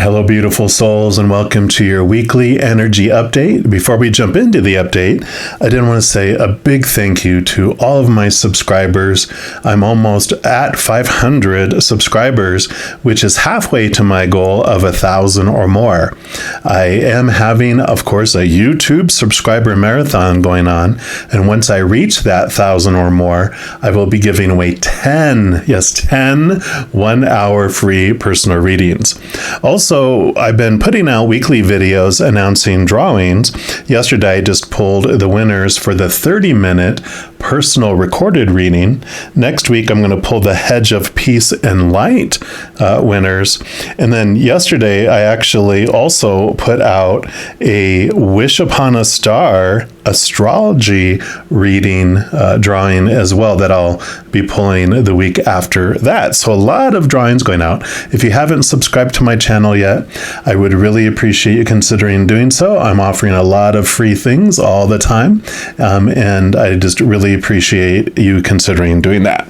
Hello, beautiful souls, and welcome to your weekly energy update. Before we jump into the update, I did want to say a big thank you to all of my subscribers. I'm almost at 500 subscribers, which is halfway to my goal of 1,000 or more. I am having, of course, a YouTube subscriber marathon going on, and once I reach that 1,000 or more, I will be giving away 10 1-hour free personal readings. Also, I've been putting out weekly videos announcing drawings. Yesterday, I just pulled the winners for the 30-minute personal recorded reading. Next week, I'm going to pull the Hedge of Peace and Light winners. And then yesterday, I actually also put out a Wish Upon a Star astrology reading drawing as well that I'll be pulling the week after that. So a lot of drawings going out. If you haven't subscribed to my channel yet, I would really appreciate you considering doing so. I'm offering a lot of free things all the time, and I just really appreciate you considering doing that.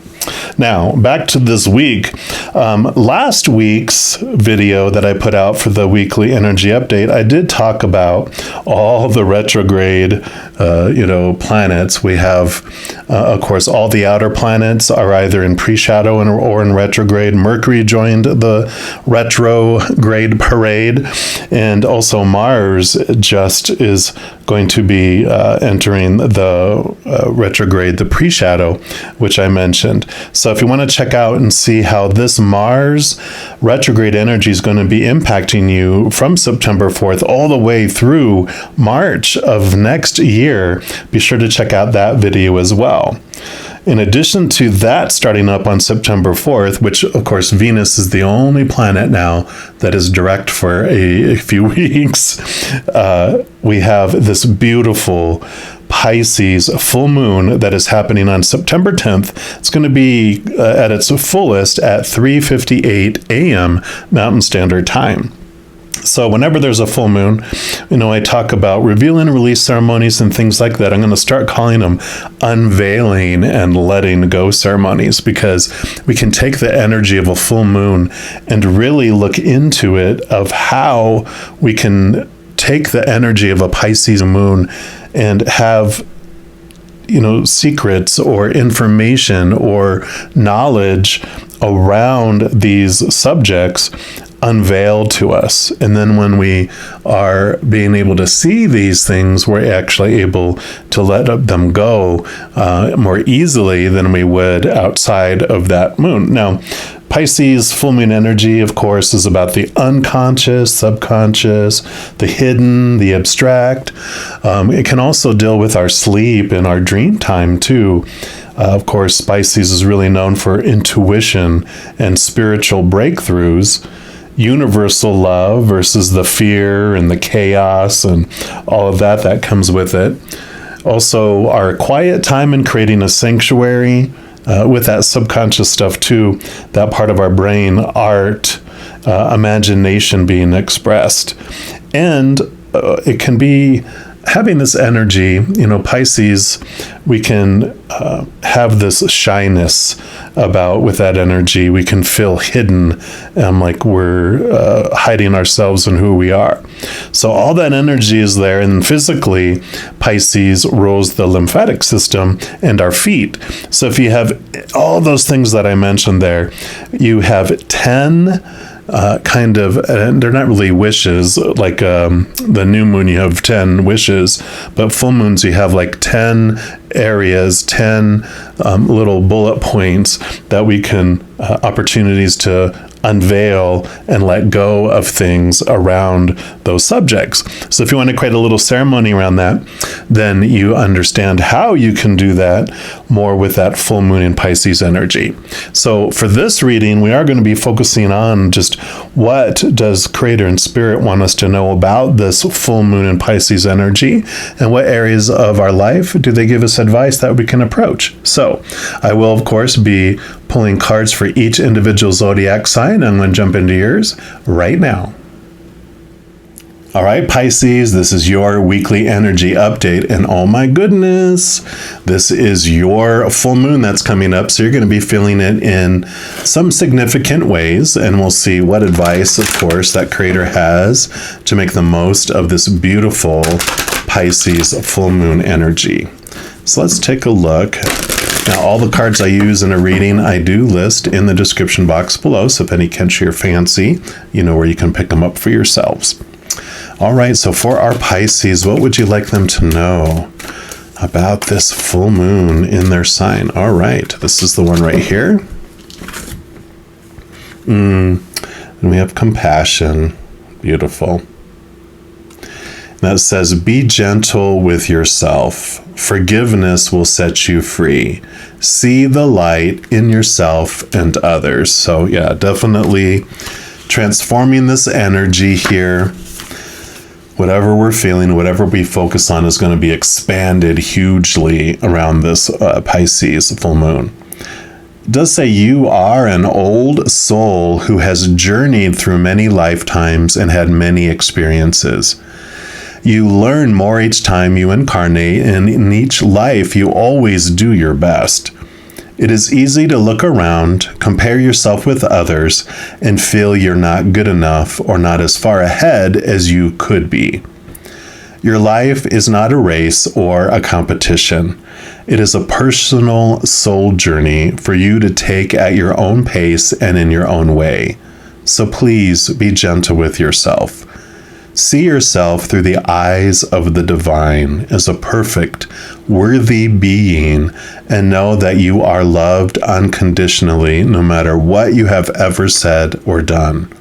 Now, back to this week. Last week's video that I put out for the weekly energy update, I did talk about all the retrograde, planets. We have, of course, all the outer planets are either in pre-shadow or in retrograde. Mercury joined the retrograde parade, and also Mars just is going to be entering the retrograde, the pre-shadow, which I mentioned. So if you want to check out and see how this Mars retrograde energy is going to be impacting you from September 4th all the way through March of next year, be sure to check out that video as well. In addition to that starting up on September 4th, which of course Venus is the only planet now that is direct for a few weeks, we have this beautiful Pisces full moon that is happening on September 10th. It's going to be at its fullest at 3:58 a.m. Mountain Standard Time. So whenever there's a full moon, I talk about reveal and release ceremonies and things like that. I'm going to start calling them unveiling and letting go ceremonies, because we can take the energy of a full moon and really look into it of how we can take the energy of a Pisces moon and have secrets or information or knowledge around these subjects unveiled to us. And then when we are being able to see these things, we're actually able to let them go more easily than we would outside of that moon. Now, Pisces full moon energy, of course, is about the unconscious, subconscious, the hidden, the abstract. It can also deal with our sleep and our dream time too. Of course, Pisces is really known for intuition and spiritual breakthroughs, universal love versus the fear and the chaos and all of that comes with it. Also, our quiet time in creating a sanctuary, with that subconscious stuff too, that part of our brain, art, imagination being expressed. And it can be having this energy, Pisces, we can have this shyness about with that energy. We can feel hidden, like we're hiding ourselves and who we are. So all that energy is there, and physically, Pisces rules the lymphatic system and our feet. So if you have all those things that I mentioned there, you have 10 they're not really wishes, like the new moon you have 10 wishes, but full moons you have like 10 areas, 10 little bullet points that we can, opportunities to unveil and let go of things around those subjects. So if you want to create a little ceremony around that, then you understand how you can do that more with that full moon in Pisces energy. So for this reading, we are going to be focusing on just what does Creator and Spirit want us to know about this full moon in Pisces energy, and what areas of our life do they give us advice that we can approach. So I will, of course, be pulling cards for each individual zodiac sign. I'm going to jump into yours right now. All right, Pisces, this is your weekly energy update. And oh my goodness, this is your full moon that's coming up. So you're going to be feeling it in some significant ways. And we'll see what advice, of course, that creator has to make the most of this beautiful Pisces full moon energy. So let's take a look. Now, all the cards I use in a reading, I do list in the description box below. So if any catch your fancy, you know where you can pick them up for yourselves. All right, so for our Pisces, what would you like them to know about this full moon in their sign? All right, this is the one right here. And we have compassion. Beautiful. That says, be gentle with yourself. Forgiveness will set you free. See the light in yourself and others. So yeah, definitely transforming this energy here. Whatever we're feeling, whatever we focus on is going to be expanded hugely around this Pisces full moon. It does say you are an old soul who has journeyed through many lifetimes and had many experiences. You learn more each time you incarnate, and in each life you always do your best. It is easy to look around, compare yourself with others, and feel you're not good enough or not as far ahead as you could be. Your life is not a race or a competition. It is a personal soul journey for you to take at your own pace and in your own way. So please be gentle with yourself. See yourself through the eyes of the divine as a perfect, worthy being, and know that you are loved unconditionally no matter what you have ever said or done.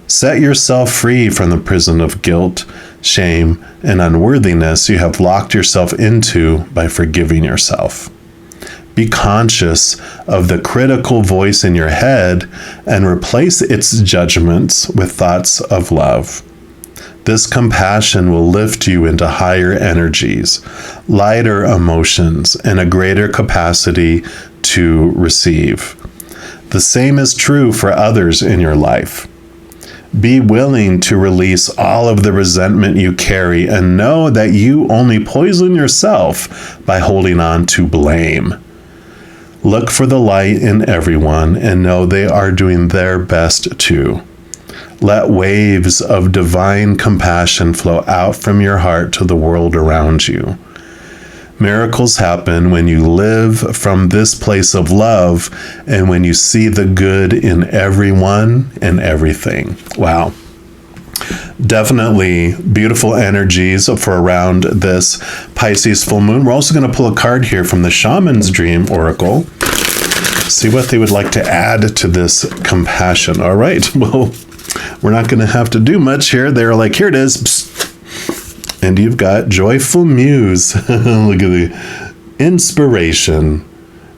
Set yourself free from the prison of guilt, shame, and unworthiness you have locked yourself into by forgiving yourself. Be conscious of the critical voice in your head and replace its judgments with thoughts of love. This compassion will lift you into higher energies, lighter emotions, and a greater capacity to receive. The same is true for others in your life. Be willing to release all of the resentment you carry and know that you only poison yourself by holding on to blame. Look for the light in everyone and know they are doing their best too. Let waves of divine compassion flow out from your heart to the world around you. Miracles happen when you live from this place of love and when you see the good in everyone and everything. Wow. Definitely beautiful energies for around this Pisces full moon. We're also going to pull a card here from the Shaman's Dream Oracle. See what they would like to add to this compassion. All right. Well, we're not going to have to do much here. They're like, here it is. Psst. And you've got Joyful Muse. Look at the inspiration.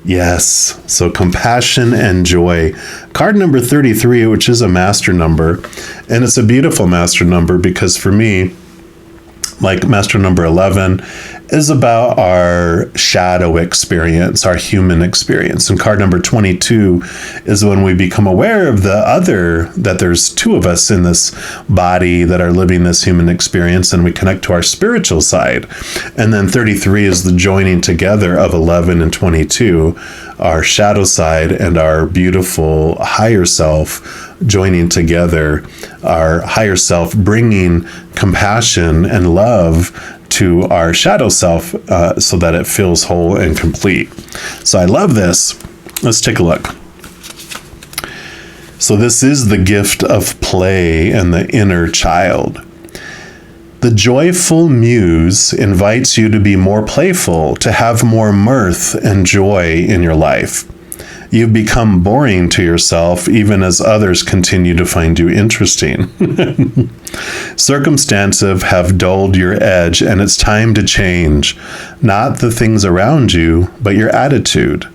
Yes. So compassion and joy. Card number 33, which is a master number. And it's a beautiful master number because for me, like master number 11 is about our shadow experience, our human experience. And card number 22 is when we become aware of the other, that there's two of us in this body that are living this human experience, and we connect to our spiritual side. And then 33 is the joining together of 11 and 22, our shadow side and our beautiful higher self joining together, our higher self bringing compassion and love to our shadow self so that it feels whole and complete. So I love this. Let's take a look. So this is the gift of play and the inner child. The joyful muse invites you to be more playful, to have more mirth and joy in your life. You've become boring to yourself even as others continue to find you interesting. Circumstances have dulled your edge, and it's time to change. Not the things around you, but your attitude.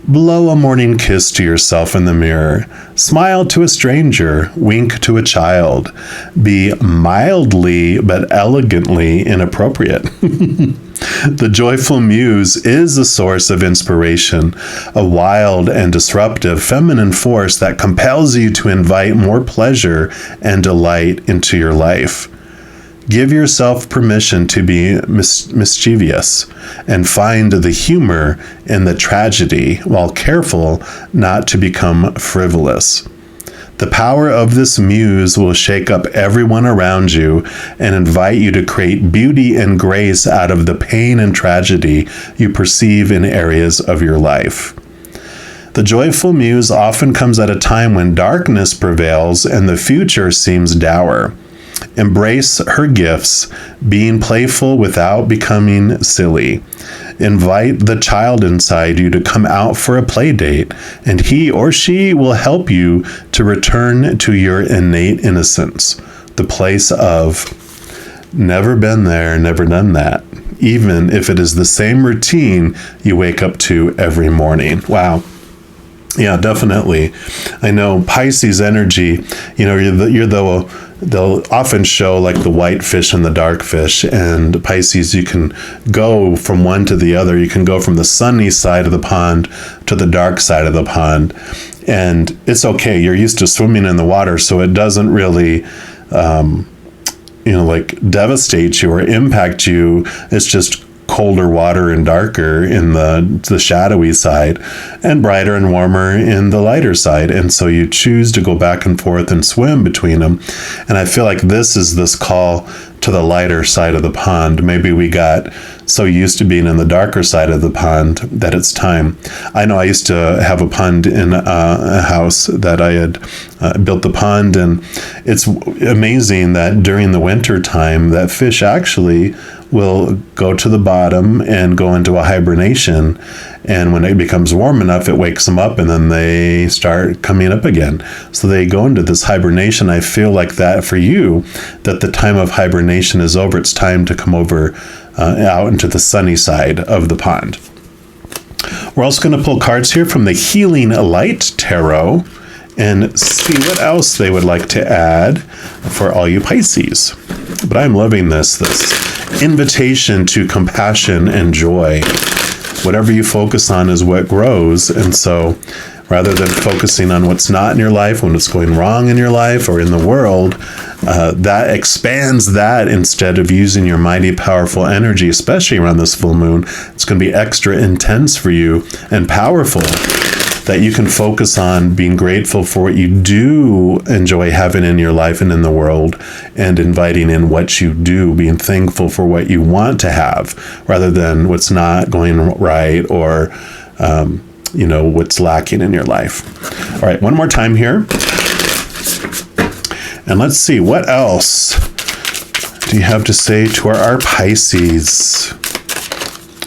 Blow a morning kiss to yourself in the mirror. Smile to a stranger. Wink to a child. Be mildly but elegantly inappropriate. The joyful muse is a source of inspiration, a wild and disruptive feminine force that compels you to invite more pleasure and delight into your life. Give yourself permission to be mischievous and find the humor in the tragedy while careful not to become frivolous. The power of this muse will shake up everyone around you and invite you to create beauty and grace out of the pain and tragedy you perceive in areas of your life. The joyful muse often comes at a time when darkness prevails and the future seems dour. Embrace her gifts, being playful without becoming silly. Invite the child inside you to come out for a play date, and he or she will help you to return to your innate innocence, the place of never been there, never done that, even if it is the same routine you wake up to every morning. Wow. Yeah, definitely. I know Pisces energy, they'll often show like the white fish and the dark fish, and Pisces, you can go from one to the other. You can go from the sunny side of the pond to the dark side of the pond, and it's okay. You're used to swimming in the water, so it doesn't really devastate you or impact you. It's just colder water and darker in the shadowy side, and brighter and warmer in the lighter side. And so you choose to go back and forth and swim between them. And I feel like this is this call to the lighter side of the pond. Maybe we got so used to being in the darker side of the pond that it's time. I know I used to have a pond in a house that I had built the pond, and it's amazing that during the winter time that fish actually will go to the bottom and go into a hibernation, and when it becomes warm enough, it wakes them up and then they start coming up again. So they go into this hibernation. I feel like that for you, that the time of hibernation is over. It's time to come over out into the sunny side of the pond. We're also going to pull cards here from the Healing Light Tarot and see what else they would like to add for all you Pisces. But I'm loving this invitation to compassion and joy. Whatever you focus on is what grows. And so rather than focusing on what's not in your life, when it's going wrong in your life or in the world, that expands that instead of using your mighty, powerful energy, especially around this full moon. It's going to be extra intense for you and powerful, that you can focus on being grateful for what you do enjoy having in your life and in the world, and inviting in what you do, being thankful for what you want to have, rather than what's not going right or, what's lacking in your life. All right, one more time here. And let's see, what else do you have to say to our Pisces?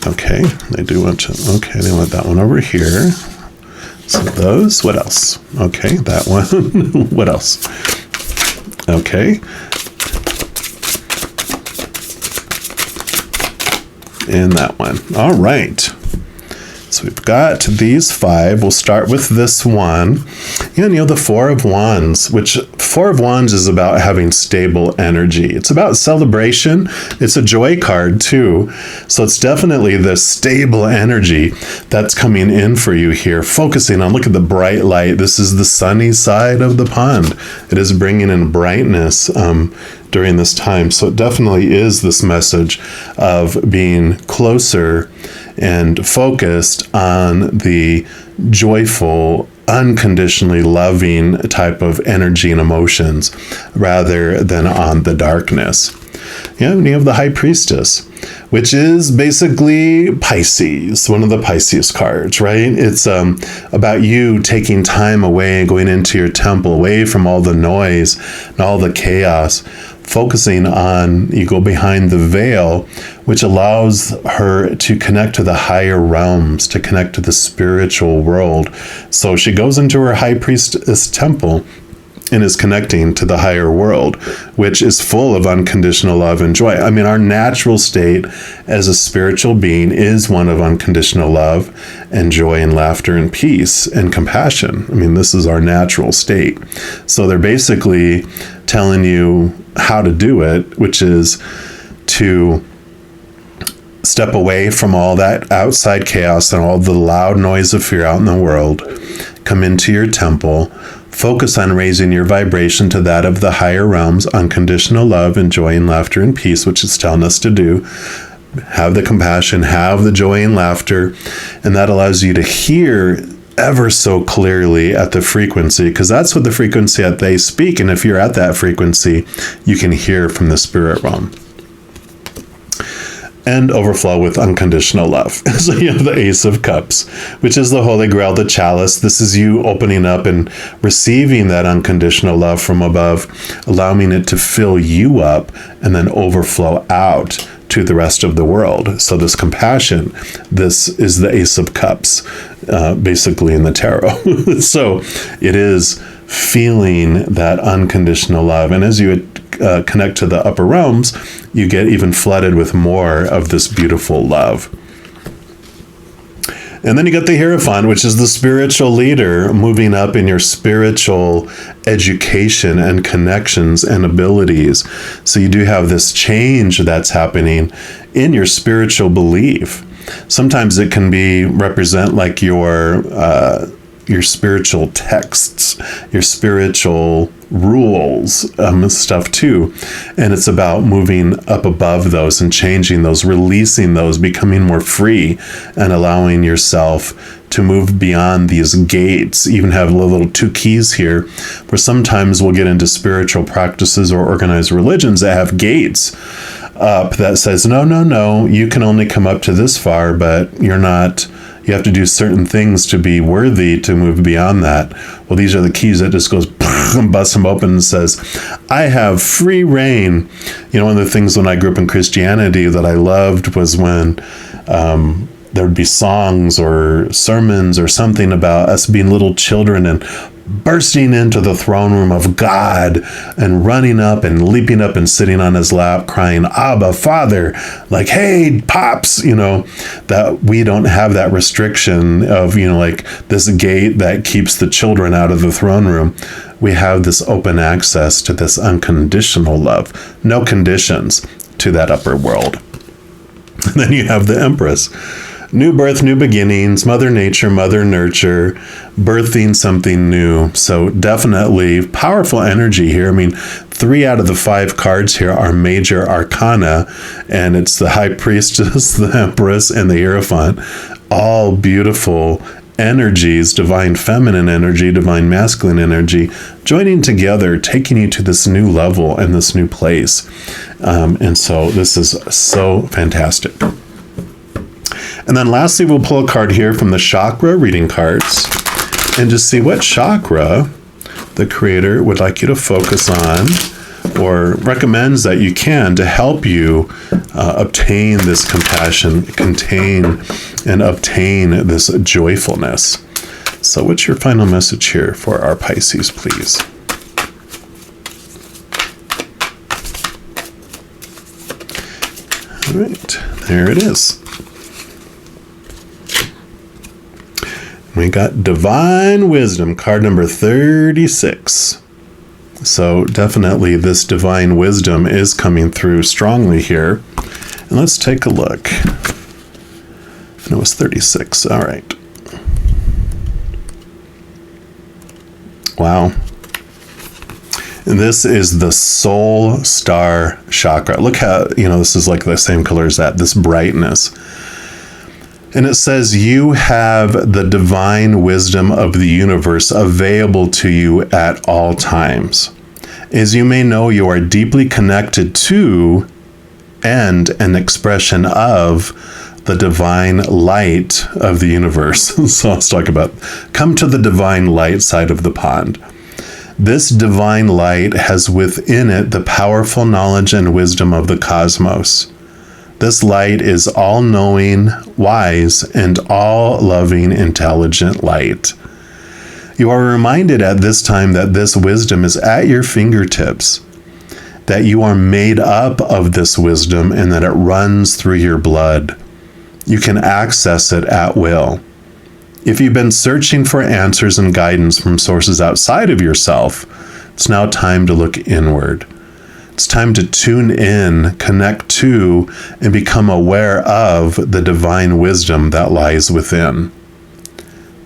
Okay, they want that one over here. So those, what else? Okay, that one. What else? Okay. And that one. All right. So we've got these 5. We'll start with this one. The 4 of Wands, which 4 of Wands is about having stable energy. It's about celebration. It's a joy card too. So it's definitely the stable energy that's coming in for you here. Focusing on, look at the bright light. This is the sunny side of the pond. It is bringing in brightness during this time. So it definitely is this message of being closer and focused on the joyful, unconditionally loving type of energy and emotions rather than on the darkness. And you have the High Priestess, which is basically Pisces, one of the Pisces cards, right? It's about you taking time away and going into your temple, away from all the noise and all the chaos, focusing on, you go behind the veil, which allows her to connect to the higher realms, to connect to the spiritual world. So she goes into her High Priestess temple, and is connecting to the higher world, which is full of unconditional love and joy. I mean, our natural state as a spiritual being is one of unconditional love and joy and laughter and peace and compassion. I mean, this is our natural state. So they're basically telling you how to do it, which is to step away from all that outside chaos and all the loud noise of fear out in the world. Come into your temple, focus on raising your vibration to that of the higher realms, unconditional love and joy and laughter and peace, which it's telling us to do. Have the compassion, have the joy and laughter, and that allows you to hear ever so clearly at the frequency, because that's what the frequency that they speak. And if you're at that frequency, you can hear from the spirit realm. And overflow with unconditional love. So you have the Ace of Cups, which is the Holy Grail, the chalice. This is you opening up and receiving that unconditional love from above, allowing it to fill you up and then overflow out to the rest of the world. So this compassion, this is the Ace of Cups, basically in the tarot. So it is feeling that unconditional love. And as you connect to the upper realms, you get even flooded with more of this beautiful love. And then you got the Hierophant, which is the spiritual leader moving up in your spiritual education and connections and abilities. So you do have this change that's happening in your spiritual belief. Sometimes it can be represent like your spiritual texts, your spiritual rules, stuff too. And it's about moving up above those and changing those, releasing those, becoming more free and allowing yourself to move beyond these gates. Even have little 2 keys here, where sometimes we'll get into spiritual practices or organized religions that have gates up that says, no, you can only come up to this far, but you have to do certain things to be worthy to move beyond that. Well, these are the keys that just goes and busts them open and says, I have free reign. You know, one of the things when I grew up in Christianity that I loved was when there would be songs or sermons or something about us being little children and bursting into the throne room of God and running up and leaping up and sitting on his lap crying, Abba, Father, like, hey, Pops, that we don't have that restriction of, like this gate that keeps the children out of the throne room. We have this open access to this unconditional love, no conditions to that upper world. And then you have the Empress. New birth, new beginnings, Mother Nature, Mother Nurture, birthing something new. So definitely powerful energy here. I mean, 3 out of the 5 cards here are major arcana, and it's the High Priestess, the Empress, and the Hierophant. All beautiful energies, divine feminine energy, divine masculine energy, joining together, taking you to this new level and this new place. And so this is so fantastic. And then lastly, we'll pull a card here from the chakra reading cards and just see what chakra the creator would like you to focus on or recommends that you can to help you obtain this compassion, contain and obtain this joyfulness. So what's your final message here for our Pisces, please? All right, there it is. We got Divine Wisdom, card number 36. So definitely this divine wisdom is coming through strongly here. And let's take a look. And it was 36. All right. Wow. And this is the Soul Star Chakra. Look how, this is like the same color as that, this brightness. And it says, you have the divine wisdom of the universe available to you at all times. As you may know, you are deeply connected to and an expression of the divine light of the universe. So let's talk about, come to the divine light side of the pond. This divine light has within it the powerful knowledge and wisdom of the cosmos. This light is all-knowing, wise, and all-loving, intelligent light. You are reminded at this time that this wisdom is at your fingertips, that you are made up of this wisdom and that it runs through your blood. You can access it at will. If you've been searching for answers and guidance from sources outside of yourself, it's now time to look inward. It's time to tune in, connect to, and become aware of the divine wisdom that lies within.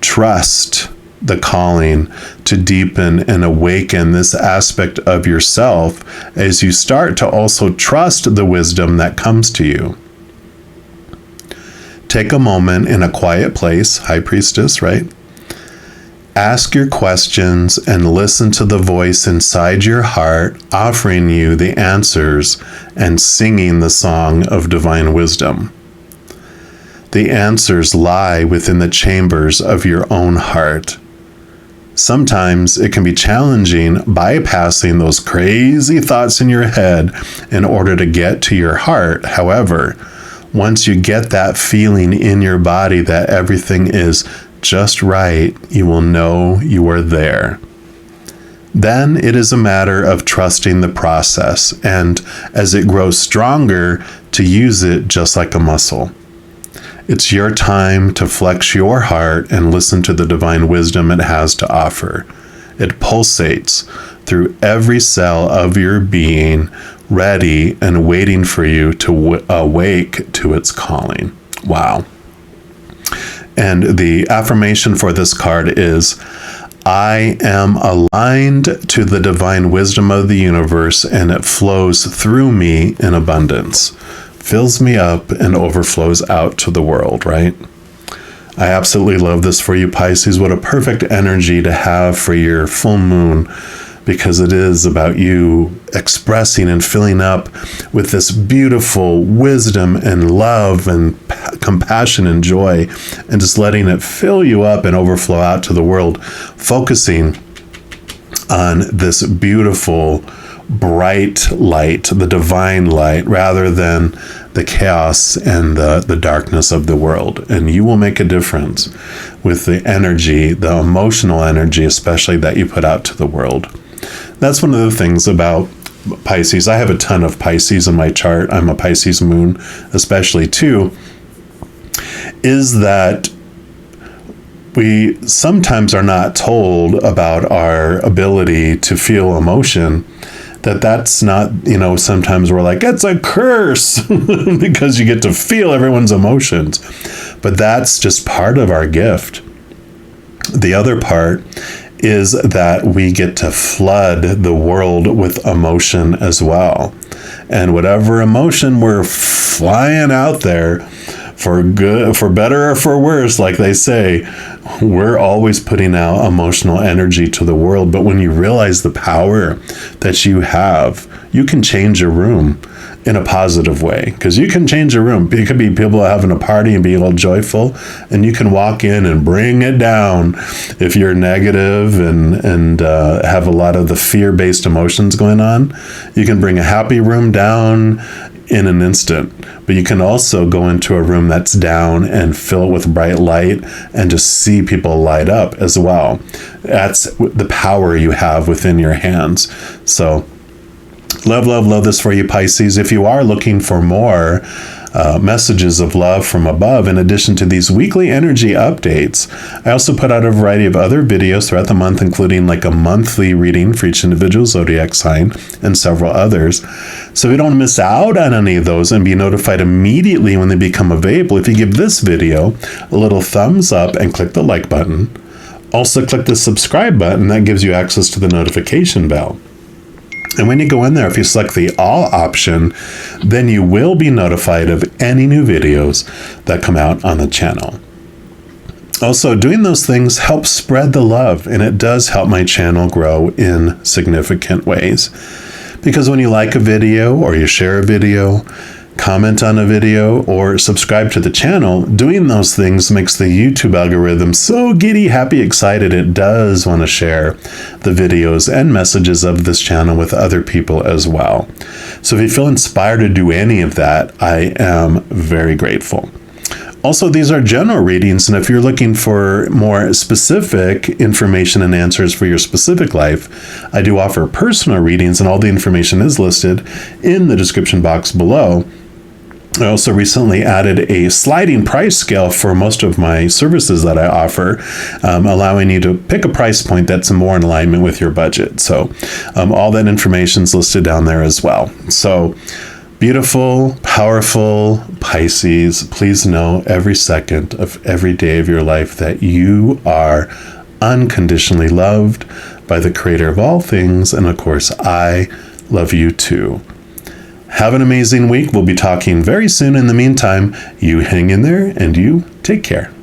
Trust the calling to deepen and awaken this aspect of yourself as you start to also trust the wisdom that comes to you. Take a moment in a quiet place, High Priestess, right? Ask your questions and listen to the voice inside your heart offering you the answers and singing the song of divine wisdom. The answers lie within the chambers of your own heart. Sometimes it can be challenging bypassing those crazy thoughts in your head in order to get to your heart. However, once you get that feeling in your body that everything is just right, you will know you are there. Then it is a matter of trusting the process, and as it grows stronger, to use it just like a muscle. It's your time to flex your heart and listen to the divine wisdom it has to offer. It pulsates through every cell of your being, ready and waiting for you to awake to its calling. Wow. And the affirmation for this card is, I am aligned to the divine wisdom of the universe, and it flows through me in abundance, fills me up, and overflows out to the world, right? I absolutely love this for you, Pisces. What a perfect energy to have for your full moon, because it is about you expressing and filling up with this beautiful wisdom and love and compassion and joy, and just letting it fill you up and overflow out to the world, focusing on this beautiful, bright light, the divine light, rather than the chaos and the darkness of the world. And you will make a difference with the energy, the emotional energy, especially, that you put out to the world. That's one of the things about Pisces. I have a ton of Pisces in my chart. I'm a Pisces moon, especially too, is that we sometimes are not told about our ability to feel emotion. That's not, sometimes we're like, it's a curse because you get to feel everyone's emotions. But that's just part of our gift. The other part is that we get to flood the world with emotion as well. And whatever emotion we're flying out there, for good, for better or for worse, like they say, we're always putting out emotional energy to the world. But when you realize the power that you have, you can change a room in a positive way, because you can change a room. It could be people having a party and being all joyful, and you can walk in and bring it down if you're negative and have a lot of the fear-based emotions going on. You can bring a happy room down in an instant, but you can also go into a room that's down and fill it with bright light and just see people light up as well. That's the power you have within your hands. So love, love, love this for you, Pisces. If you are looking for more messages of love from above, in addition to these weekly energy updates, I also put out a variety of other videos throughout the month, including like a monthly reading for each individual zodiac sign and several others. So if you don't miss out on any of those and be notified immediately when they become available, if you give this video a little thumbs up and click the like button, also click the subscribe button, that gives you access to the notification bell. And when you go in there, if you select the all option, then you will be notified of any new videos that come out on the channel. Also, doing those things helps spread the love, and it does help my channel grow in significant ways. Because when you like a video, or you share a video, comment on a video, or subscribe to the channel, doing those things makes the YouTube algorithm so giddy, happy, excited, it does want to share the videos and messages of this channel with other people as well. So if you feel inspired to do any of that, I am very grateful. Also, these are general readings, and if you're looking for more specific information and answers for your specific life, I do offer personal readings, and all the information is listed in the description box below. I also recently added a sliding price scale for most of my services that I offer, allowing you to pick a price point that's more in alignment with your budget. So all that information is listed down there as well. So beautiful, powerful Pisces, please know every second of every day of your life that you are unconditionally loved by the creator of all things. And of course, I love you too. Have an amazing week. We'll be talking very soon. In the meantime, you hang in there and you take care.